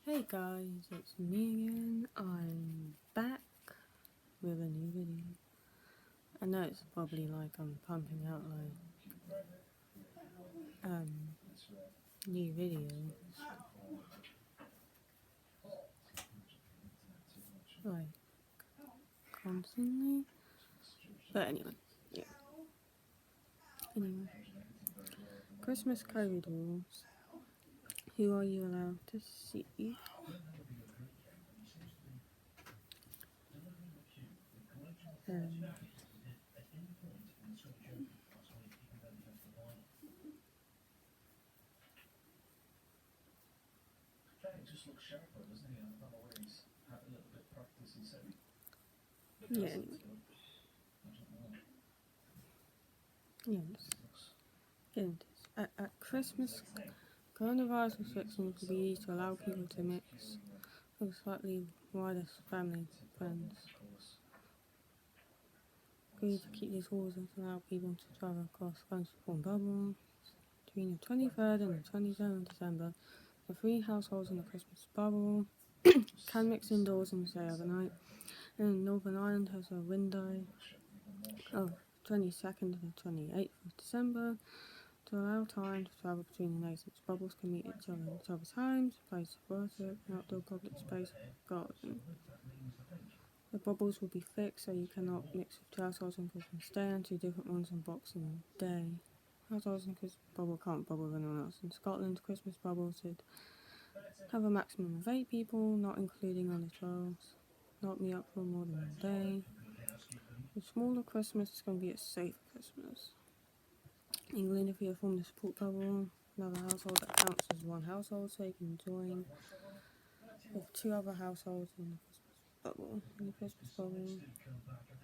Hey guys, it's me again. I'm back with a new video. I know it's probably like I'm pumping out new videos like constantly. But anyway, yeah. Anyway, Christmas COVID rules. Who are you allowed to see? Um, yeah, anyway. Yeah, let's get into this. At Christmas, coronavirus restrictions will be used to allow people to mix with slightly wider family friends. Agreed to keep these rules and to allow people to travel across countries from bubble. Between the 23rd and the 27th of December, the three households in the Christmas bubble can mix indoors and stay overnight. And Northern Ireland has a window of 22nd to the 28th of December to allow time to travel between the nations. Bubbles can meet each other in each other's homes, place of worship, and outdoor public space, garden. The bubbles will be fixed so you cannot mix with two households on Christmas Day and two different ones on Boxing Day. Households in Christmas bubble can't bubble with anyone else. In Scotland, Christmas bubbles should have a maximum of 8 people, not including under 12s. Not meet up for more than one day. A smaller Christmas is going to be a safer Christmas. England, if you have formed a support bubble, another household that counts as one household, so you can join with 2 other households in the Christmas bubble. In the Christmas bubble,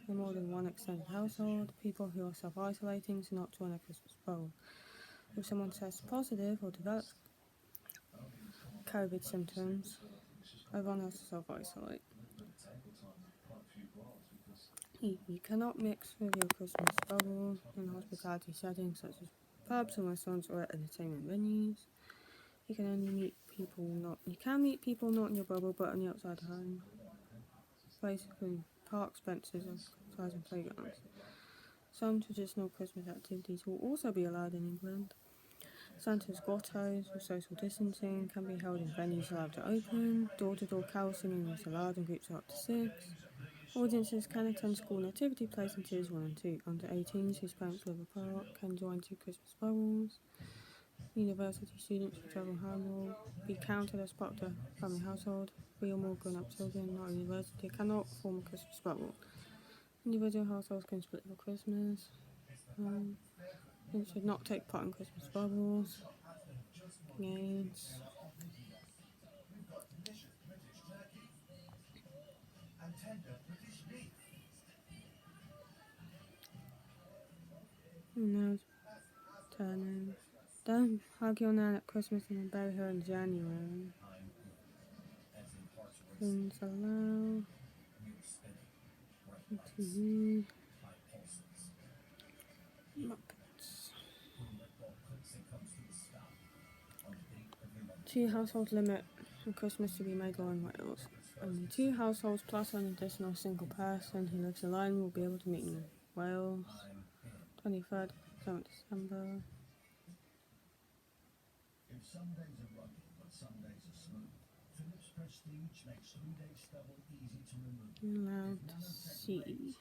no more than 1 extended household. People who are self-isolating should not join a Christmas bubble. If someone tests positive or develops COVID symptoms, everyone has to self-isolate. You cannot mix with your Christmas bubble in hospitality settings such as pubs and restaurants or entertainment venues. You can meet people not in your bubble but on the outside home. Basically, parks, benches, exercise and playgrounds. Some traditional Christmas activities will also be allowed in England. Santa's grottos with social distancing can be held in venues allowed to open. Door-to-door carol singing is allowed in groups of up to 6. Audiences can attend school nativity plays in tiers 1 and 2. Under 18s whose parents live apart can join 2 Christmas bubbles. University students who travel home will be counted as part of the family household. 3 or more grown-up children not at university cannot form a Christmas bubble. Individual households can split for Christmas. And should not take part in Christmas bubbles. Games. And turning. Don't hug your nan at Christmas and then bury her in January. Things allow. TV. Muppets. 2 household limit for Christmas to be made law in Wales. Only 2 households plus an additional single person who lives alone will be able to meet in Wales. 23rd, 7th December. Allowed to see.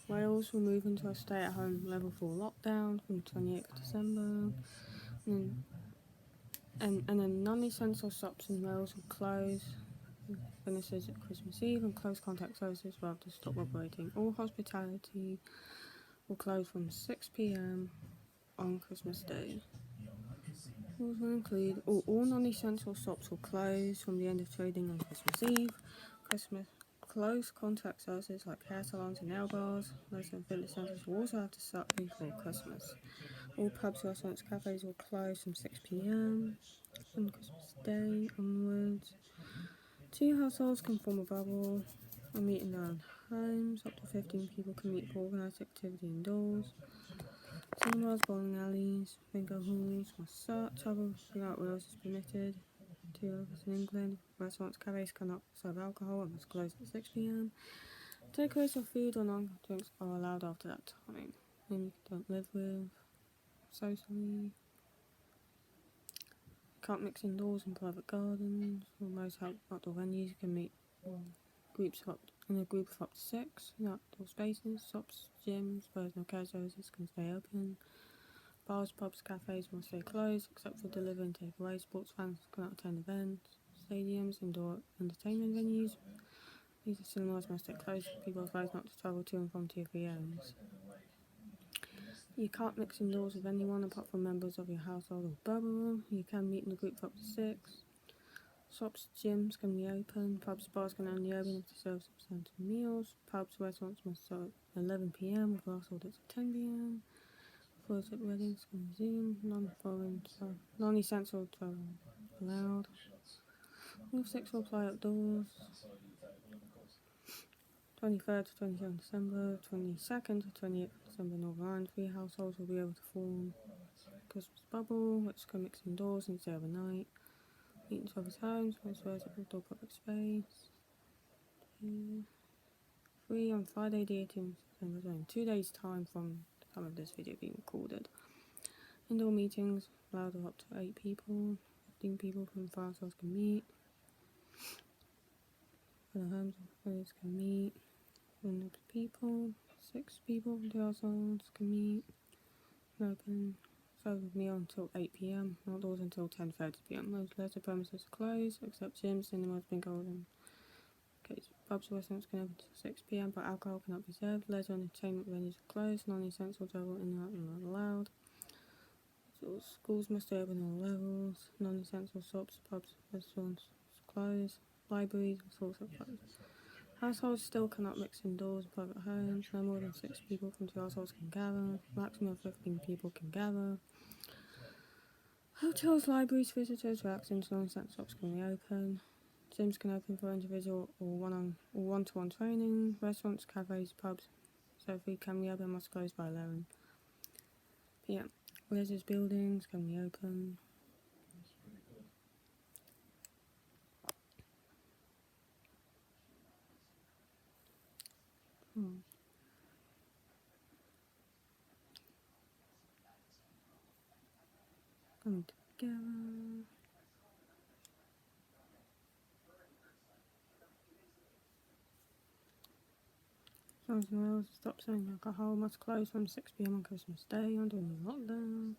Wales will move into a stay-at-home level 4 lockdown from the 28th of December. And then non-essential shops in Wales will close. Finishes at Christmas Eve and close contact services will have to stop operating. All hospitality will close from 6 p.m. on Christmas Day. Rules will include all non-essential shops will close from the end of trading on Christmas Eve. Close contact services like hair salons and nail bars, most of the village centres will also have to shut before Christmas. All pubs, restaurants, cafes will close from 6 p.m. on Christmas Day onwards. 2 households can form a bubble. A meeting around homes. Up to 15 people can meet for organised activity indoors. Cinemas, bowling alleys, bingo halls must travel throughout Wales is permitted. 2 others in England. Restaurants, cafes cannot serve alcohol and must close at 6 p.m. Takeaways of food or non-drinks are allowed after that time. Whom you don't live with. Socially. Can't mix indoors in private gardens. Or most outdoor venues. You can meet in a group of up to 6 in outdoor spaces. Shops, gyms, personal care services can stay open. Bars, pubs, cafes must stay closed except for delivery and takeaway. Sports fans cannot attend events. Stadiums, indoor entertainment venues. These cinemas must stay closed. People are advised not to travel to and from tier 3 areas. You can't mix indoors with anyone apart from members of your household or bubble. You can meet in a group of up to 6. Shops, gyms can be open. Pubs, bars can only open if they serve substantial meals. Pubs, restaurants must start at 11 p.m. with last orders at 10 p.m. Close-up weddings can resume. Non-essential travel allowed. All 6 will apply outdoors. 23rd to 27th December, 22nd to 28th December, Northern Ireland. 3 households will be able to form a Christmas bubble, which can mix indoors and stay overnight. Meetings of homes, most outdoor public space. 3 on Friday, the 18th December, in 2 days' time from the time of this video being recorded. Indoor meetings allowed of up to 8 people. 15 people from 5 households can meet. For the homes can meet. 1 people, 6 people from 2 households can meet. Open service meal until 8 p.m. Outdoors until 10:30 p.m. Most leisure premises are closed except gyms, cinemas, bingo and pubs, restaurants can open until 6 p.m. but alcohol cannot be served. Leisure and entertainment venues are closed. Non-essential travel in and out are not allowed. So schools must stay open on all levels. Non-essential shops, pubs, restaurants closed. Libraries and schools are closed. Households still cannot mix indoors in private homes. No more than 6 people from 2 households can gather. Maximum of 15 people can gather. Hotels, libraries, visitors, reactions, non-essential shops can reopen. Gyms can open for individual or one-to-one training. Restaurants, cafes, pubs, so food can reopen must close by 11 p.m. Religious buildings can reopen. Coming together. As well, stop selling alcohol must close from 6 p.m. on Christmas Day under the lockdown.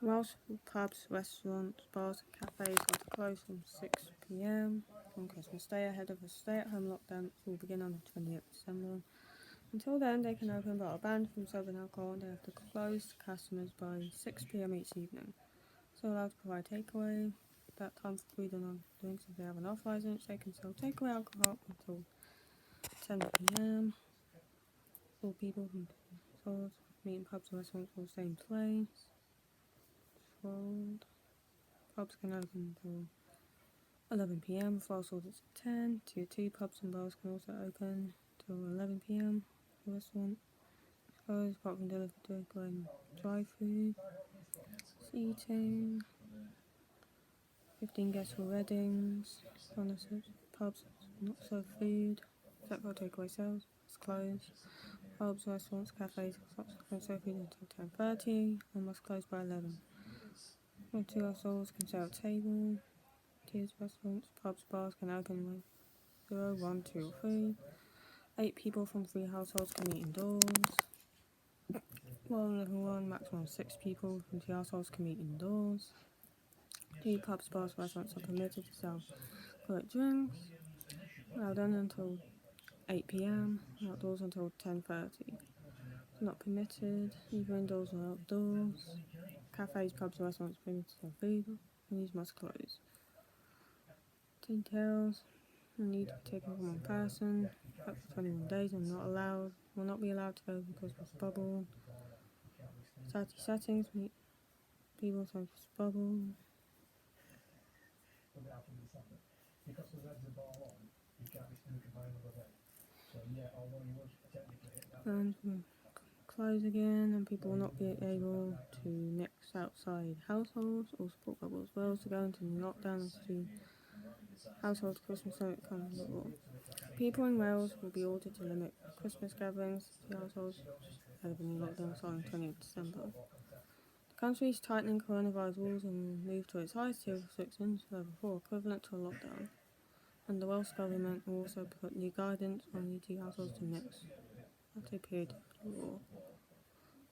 Welsh pubs, restaurants, bars and cafes are to close from 6 p.m. on Christmas Day ahead of a stay-at-home lockdown which will begin on the 28th December. Until then, they can open but are banned from serving alcohol and they have to close to customers by 6 p.m. each evening. So allowed to provide takeaway. At that time for food and non-drinks, if they have an off license, they can sell takeaway alcohol until 10 p.m. All people from stores, meeting pubs and restaurants will stay in place. Pubs can open until 11 p.m. for last orders at 10. Tier 2 pubs and bars can also open till 11 p.m. The restaurant is closed apart from delivery takeaway and dry food. Eating. 15 guests for weddings. Pubs not serve food. Except for takeaway sales. It's closed. Pubs, restaurants, cafes, shops can serve food until 10:30 and must close by 11. 2 households can share a table. Tiers, restaurants, pubs, bars can open with 0, 1, 2 or 3. 8 people from 3 households can meet indoors. Level 1, maximum of 6 people from 2 households can meet indoors. 2 pubs, bars, restaurants are permitted to sell correct drinks. Allowed in until 8 p.m. Outdoors until 10:30. Not permitted, either indoors or outdoors. Cafes, pubs, restaurants permitted to sell food, and these must close. Details: need to be taken from one person, up to 21 days, and will not be allowed to go because of this bubble. Society settings: meet people, so this bubble. And will close again, and people will not be able to mix outside households or support bubbles. Wales to go into new lockdown as to household Christmas don't come law. People in Wales will be ordered to limit Christmas gatherings to households ahead of a new lockdown starting 20th December. The country is tightening coronavirus rules and will move to its highest tier of restrictions, level 4, equivalent to a lockdown. And the Welsh Government will also put new guidance on UT households to mix at a period of law.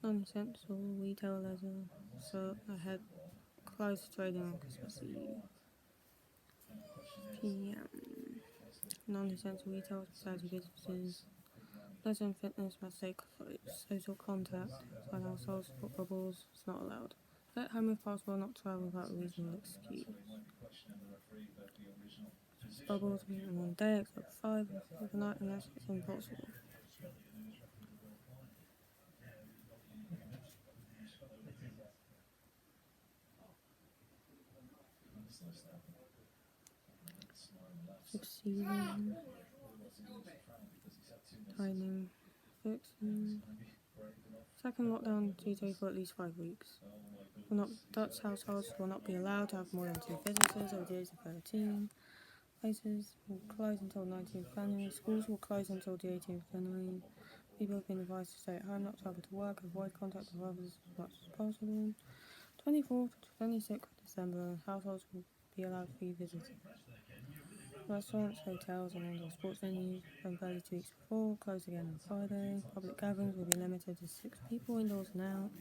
Non-essential retail leisure, so ahead close trading on Christmas Eve. PM. Non-essential retail hospitality businesses. Leisure and fitness must stay closed. Social contact outside households, support bubbles is not allowed. Stay at home if possible, not travel without a reasonable excuse. Bubbles meeting one day except 5 overnight unless it's impossible. Subseason. Tightening. Fixing. Second lockdown TJ for at least 5 weeks. Dutch households will not be allowed to have more than 2 visitors over the age of 13. Places will close until 19th January. Schools will close until the 18th January. People have been advised to stay at home, not travel to work, avoid contact with others as much as possible. 24th to 26th of December, households will be allowed free visitors. Restaurants, hotels and indoor sports venues opened barely 2 weeks before will close again on Friday. Public gatherings will be limited to 6 people indoors and out.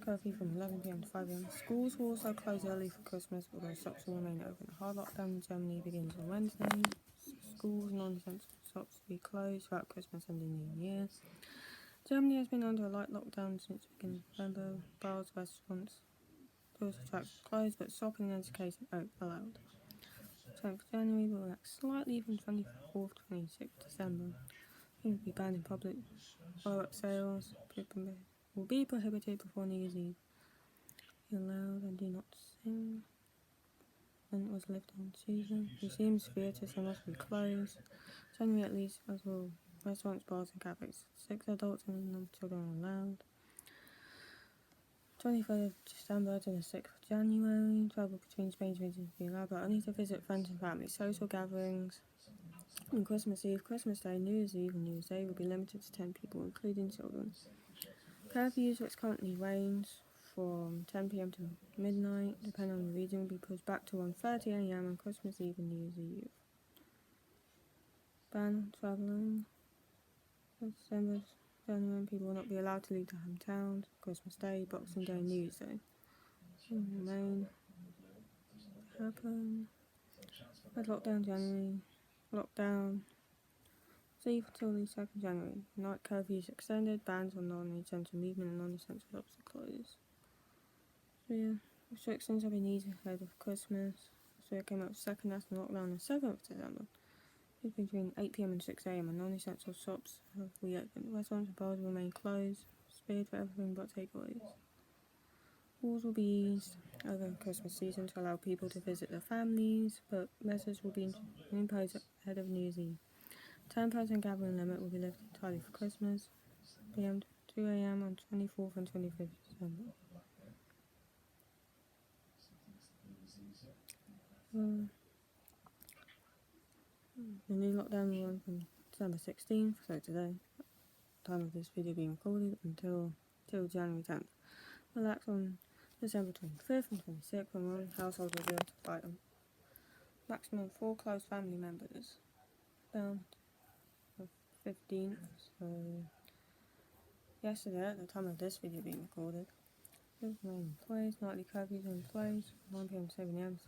Curfew from 11 p.m. to 5 p.m. Schools will also close early for Christmas, although shops will remain open. A hard lockdown in Germany begins on Wednesday. Schools and non-essential shops will be closed throughout Christmas and the New Year. Germany has been under a light lockdown since the beginning of November. Bars, restaurants, tourist attractions closed, but shopping and education allowed. 10th January will relax slightly from 24th to 26th December. Things will be banned in public. Fireworks sales will be prohibited before New Year's Eve. Be allowed and do not sing. When it was lifted on Tuesday. Museums, theatres and must be closed. January at least, as well restaurants, bars and cafes. 6 adults and no children are allowed. 23rd of December to the 6th of January. Travel between Spain's regions will be allowed, but only to visit friends and family. Social gatherings on Christmas Eve, Christmas Day, New Year's Eve and New Year's Day will be limited to 10 people, including children. Curfews, which currently range from 10 p.m. to midnight, depending on the region, will be pushed back to 1:30 a.m. on Christmas Eve and New Year's Eve. Ban travelling. December, January, people will not be allowed to leave their hometowns. Christmas Day, Boxing Day, New Year's Day. Remain. Happen. Red lockdown January. Lockdown. Eve until the 2nd January. Night curfews extended. Bans on non-essential movement and non-essential shops are closed. So yeah, restrictions have been eased ahead of Christmas. So it came out second national lockdown on the 7th of December. Between 8 p.m. and 6 a.m. and non-essential shops have reopened. Restaurants and bars remain closed. Spared for everything but takeaways. Rules will be eased over the Christmas season to allow people to visit their families, but measures will be imposed ahead of New Year's Eve. 10-person gathering limit will be lifted entirely for Christmas, p.m. to 2 a.m. on 24th and 25th December. The new lockdown will run from December 16th, so today, time of this video being recorded, until January 10th. Relax on December 25th and 26th when one household will be able to fight them. Maximum 4 close family members. Down to 15th, so yesterday at the time of this video being recorded. Remain in place, nightly curfews in place, 1 p.m. to 7 a.m.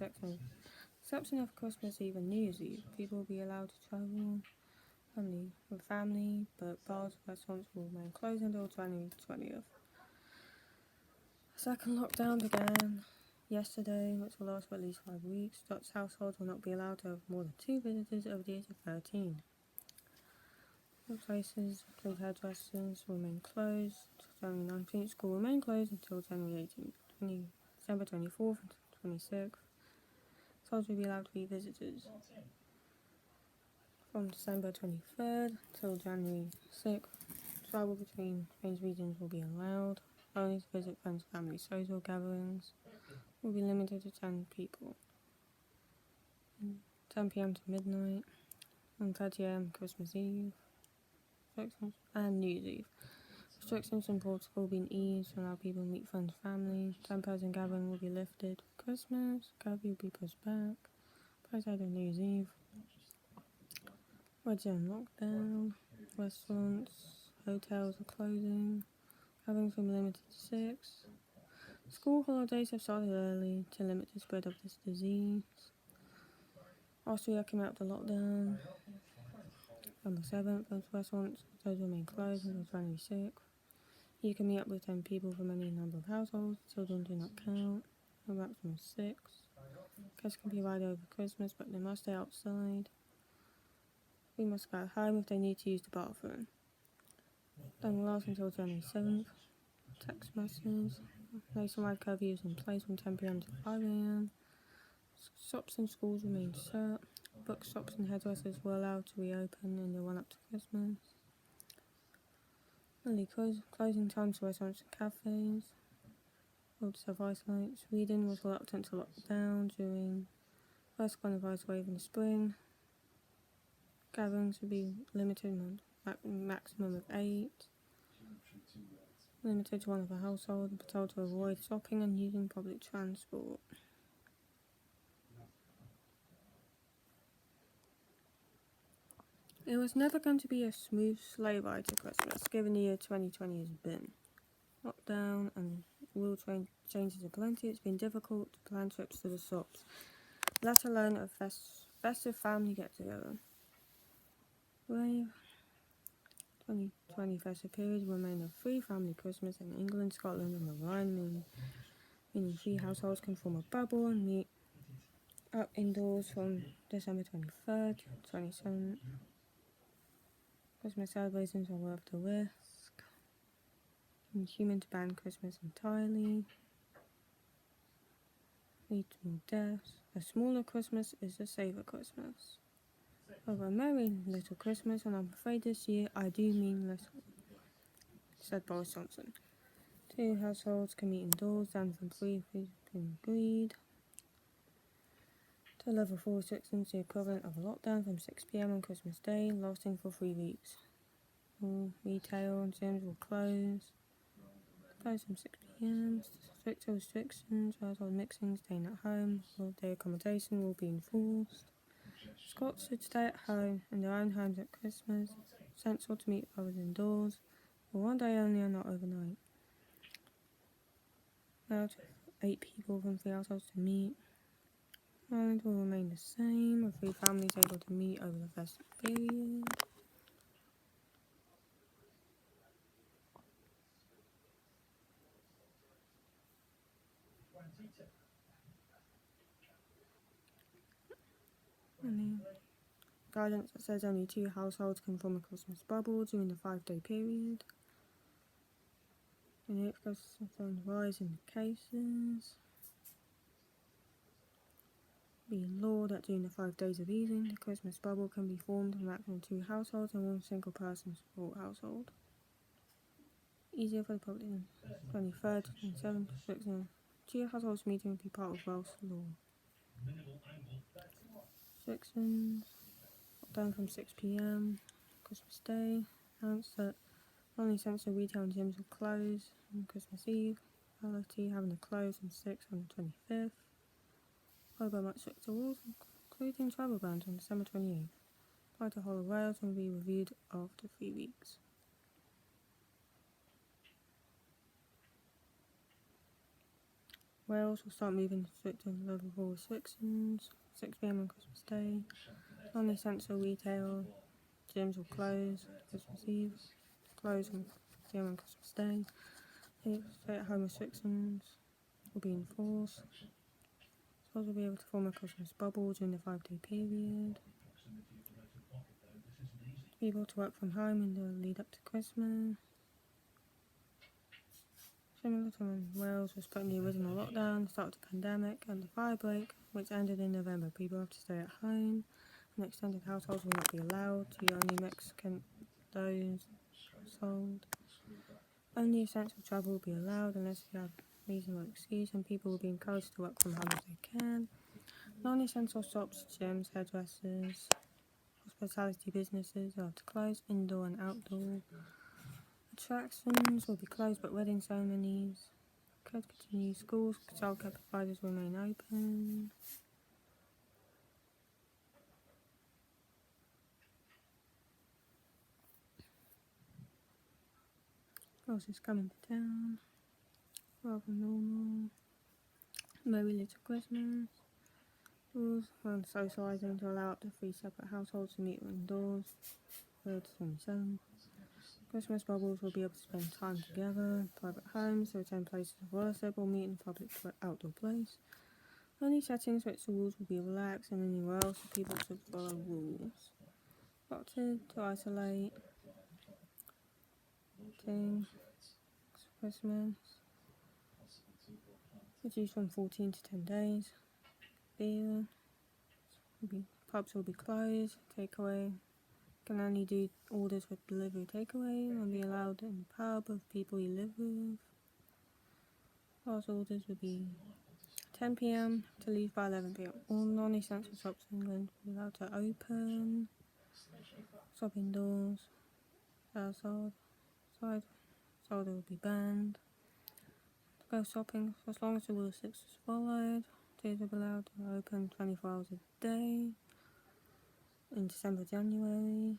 Exception of Christmas Eve and New Year's Eve. People will be allowed to travel with family, but bars and restaurants will remain closed until January 20th. Second lockdown began yesterday, which will last for at least 5 weeks. Dutch households will not be allowed to have more than 2 visitors over the age of 13. Places include hairdressers will remain closed until January 19th. School will remain closed until January 18th. December 24th and 26th. Households will be allowed to be visitors from December 23rd till January 6th. Travel between range regions will be allowed. Only to visit friends, family, social gatherings will be limited to 10 people. 10 p.m. to midnight, and 30 a.m. Christmas Eve, and New Year's Eve. Restrictions in Portugal will be eased to allow people to meet friends, family. 10-person gathering will be lifted. Christmas curfew will be pushed back. Price of New Year's Eve. Weather and lockdown. Restaurants, hotels are closing. Gatherings will be limited to 6. School holidays have started early to limit the spread of this disease. Austria came out of the lockdown on the 7th. Most restaurants remain closed until January 6th. You can meet up with 10 people from any number of households. Children do not count. A maximum of 6. Guests can be invited over Christmas, but they must stay outside. We must go home if they need to use the bathroom. Then will last until January 7th. Text message. Nationwide curfew is in place from 10 p.m. to 5 a.m. Shops and schools remain shut. Bookshops and hairdressers were allowed to reopen in the run up to Christmas. Early closing times for restaurants and cafes. World self-isolate. Sweden was reluctant to lock down during first coronavirus wave in the spring. Gatherings would be limited maximum of 8. Limited to one of a household, and told to avoid shopping and using public transport. It was never going to be a smooth sleigh ride to Christmas, given the year 2020 has been. Lockdown and rule changes aplenty. It's been difficult to plan trips to the shops, let alone a festive family get-together. Wave 2020 festive period will remain a free family Christmas in England, Scotland and the Rhine, meaning 3 households can form a bubble and meet up indoors from December 23rd to 27th. Christmas celebrations are worth the risk. Inhuman to ban Christmas entirely. Lead to more deaths. A smaller Christmas is a safer Christmas. Over a merry little Christmas, and I'm afraid this year I do mean little, said Boris Johnson. 2 households can meet indoors, down from 3 if it's been agreed. To level 4 restrictions, the equivalent of a lockdown from 6 p.m. on Christmas Day, lasting for 3 weeks. All retail and gyms will close from 6 p.m. Stricter restrictions, household mixing, staying at home, holiday accommodation will be enforced. Scots should stay at home in their own homes at Christmas. Essential to meet others indoors, for one day only and not overnight. Allowed 8 people from 3 households to meet. Ireland will remain the same, with 3 families able to meet over the festive period. Guidance that says only 2 households can form a Christmas bubble during the 5-day period. And it goes on the rise in cases. Be law that during the 5 days of easing, the Christmas bubble can be formed of a maximum 2 households and 1 single person support household. Easier for the public than 23rd and 7th. 2 households meeting will be part of Welsh law. Restrictions. Lockdown from 6 p.m. Christmas Day. Announced that only essential retail and gyms will close on Christmas Eve. Reality having to close from 6 on the 25th. Followed by much stricter rules, including travel bans on December 28th. Apply to whole of Wales and will be reviewed after 3 weeks. Wales will start moving to stricter level 4 restrictions. 6 p.m. on Christmas Day. Only essential retail gyms will close Christmas Eve. Close on 6 p.m. on Christmas Day. Stay-at-home restrictions will be enforced. Schools will be able to form a Christmas bubble during the 5-day period. Be able to work from home in the lead up to Christmas. Similar to when Wales was put in the original lockdown, the start of the pandemic and the fire break, which ended in November. People have to stay at home, and extended households will not be allowed. The only Mexican those sold. Only essential travel will be allowed unless you have reasonable excuse, and people will be encouraged to work from home if they can. Non-essential shops, gyms, hairdressers, hospitality businesses are to close. Indoor and outdoor attractions will be closed, but wedding ceremonies could continue. Schools, childcare providers will remain open. Else is coming to town. Rather normal. Merry Little Christmas. Rules on socialising to allow up to 3 separate households to meet indoors. 3rd to 27. Christmas bubbles will be able to spend time together. Private homes to attend places of worship or meet in a public outdoor place. Only settings which the rules will be relaxed, and anywhere else for people to follow rules. Opted to isolate. Christmas. Reduced from 14 to 10 days. Beer. Pubs will be closed. Takeaway. Can only do orders with delivery takeaway. Won't be allowed in the pub of people you live with. Last orders will be 10 PM to leave by 11 PM. All non-essential shops in England will be allowed to open. Shop indoors. Outside. Soda will be banned. To go shopping, for as long as the Rule 6 is followed, stores will be allowed to open 24 hours a day in December, January.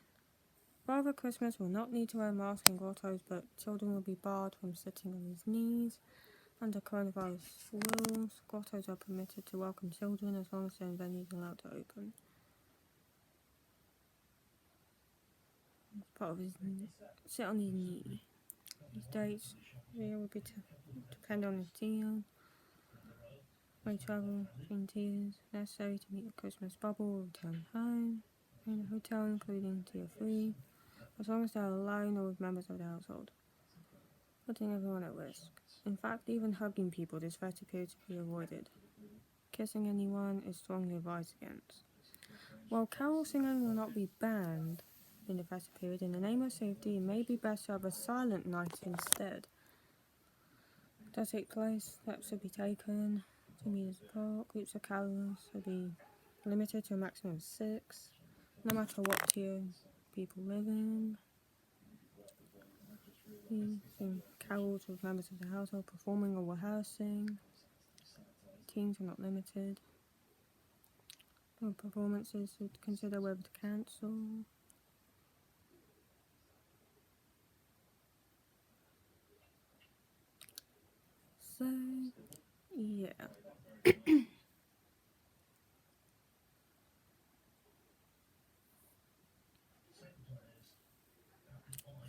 Father Christmas will not need to wear a mask in grottos, but children will be barred from sitting on his knees. Under coronavirus rules, grottos are permitted to welcome children as long as their venue is allowed to open. As part of his sit on his knee. These dates will be depend on his deal. May travel between tiers necessary to meet the Christmas bubble or return home. In a hotel including tier 3, as long as they are alone or with members of the household, putting everyone at risk. In fact, even hugging people this festive period should be avoided. Kissing anyone is strongly advised against. While carol singing will not be banned in the festive period, in the name of safety, it may be best to have a silent night instead. To take place, steps should be taken 2 meters apart. Groups of carols should be limited to a maximum of 6, no matter what tier people live in. Using carols with members of the household performing or rehearsing. Teens are not limited. For performances, should consider whether to cancel. So, yeah.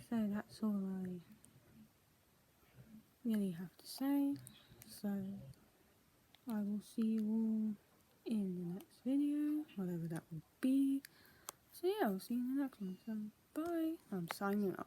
So that's all I really have to say. So I will see you all in the next video, whatever that will be. So yeah, I'll see you in the next one. So bye. I'm signing off.